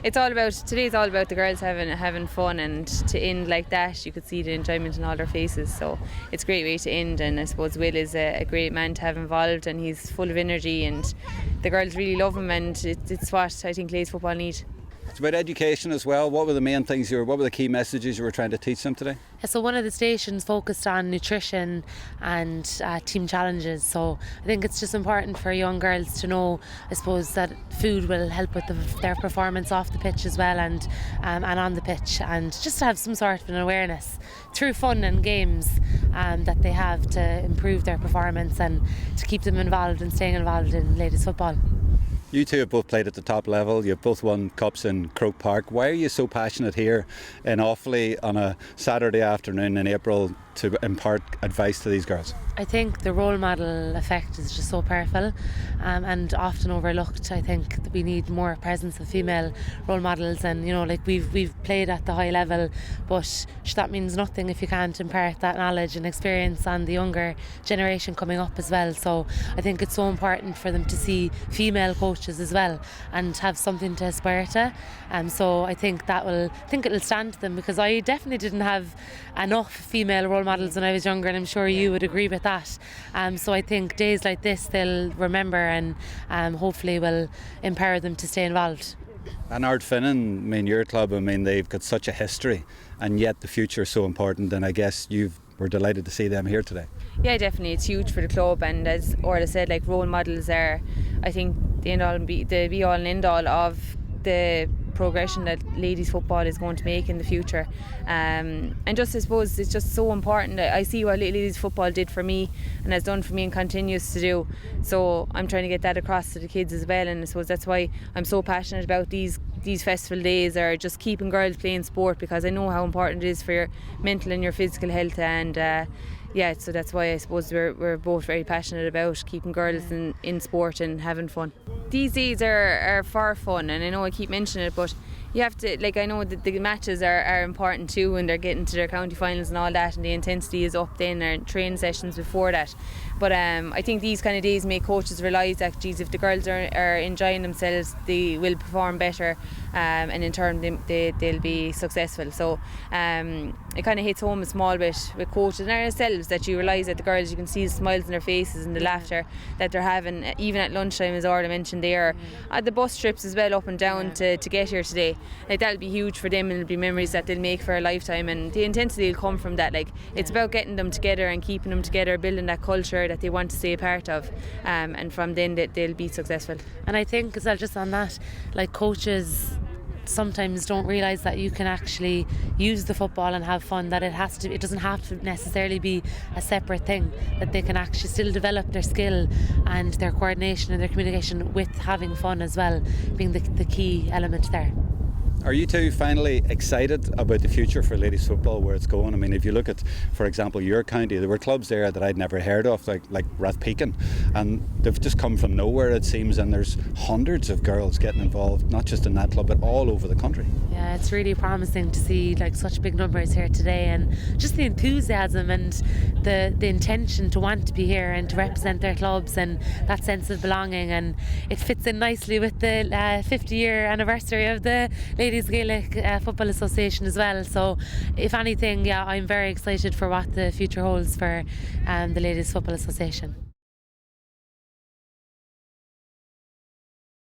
Today's all about the girls having fun, and to end like that, you could see the enjoyment in all their faces. So it's a great way to end, and I suppose Will is a great man to have involved, and he's full of energy, and the girls really love him, and it's what I think ladies football need. It's about education as well. What were the main things what were the key messages you were trying to teach them today? So one of the stations focused on nutrition and team challenges. So I think it's just important for young girls to know, I suppose, that food will help with their performance off the pitch as well, and on the pitch, and just to have some sort of an awareness through fun and games that they have to improve their performance and to keep them involved and staying involved in ladies football. You two have both played at the top level. You've both won cups in Croke Park. Why are you so passionate here in Offaly on a Saturday afternoon in April to impart advice to these girls? I think the role model effect is just so powerful and often overlooked. I think that we need more presence of female role models, and we've played at the high level, but that means nothing if you can't impart that knowledge and experience on the younger generation coming up as well. So I think it's so important for them to see female coaches as well and have something to aspire to. So I think it'll stand to them, because I definitely didn't have enough female role models when I was younger, and I'm sure you would agree with that. So I think days like this they'll remember, and hopefully will empower them to stay involved. And Ardfinnan, your club, they've got such a history, and yet the future is so important, and I guess we're delighted to see them here today. Yeah, definitely, it's huge for the club, and as Orla said, role models are, I think, the be all and end all of the progression that ladies football is going to make in the future, and just, I suppose, it's just so important. I see what ladies football did for me and has done for me and continues to do, so I'm trying to get that across to the kids as well, and I suppose that's why I'm so passionate about these festival days, or just keeping girls playing sport, because I know how important it is for your mental and your physical health, and so that's why I suppose we're both very passionate about keeping girls in sport and having fun. These days are for fun, and I know I keep mentioning it, but you have to, I know that the matches are important too, and they're getting to their county finals and all that, and the intensity is up then, or training sessions before that. But I think these kind of days make coaches realise that, if the girls are enjoying themselves, they will perform better, and in turn they'll be successful. So it kind of hits home a small bit with coaches and ourselves, that you realise that the girls, you can see the smiles on their faces and the laughter that they're having, even at lunchtime, as Orla mentioned there, at the bus trips as well up and down to get here today. That'll be huge for them, and it'll be memories that they'll make for a lifetime, and the intensity will come from that. It's about getting them together and keeping them together, building that culture that they want to stay a part of, and from then they'll be successful. And I think as well, just on that, coaches sometimes don't realise that you can actually use the football and have fun, that it doesn't have to necessarily be a separate thing, that they can actually still develop their skill and their coordination and their communication with having fun as well, being the key element there. Are you two finally excited about the future for ladies football, where it's going? If you look at, for example, your county, there were clubs there that I'd never heard of, like Rathpeacon, and they've just come from nowhere, it seems, and there's hundreds of girls getting involved, not just in that club, but all over the country. Yeah, it's really promising to see such big numbers here today, and just the enthusiasm and the intention to want to be here and to represent their clubs, and that sense of belonging, and it fits in nicely with the 50-year anniversary of the Ladies Gaelic Football Association as well. So if anything, I'm very excited for what the future holds for the Ladies Football Association.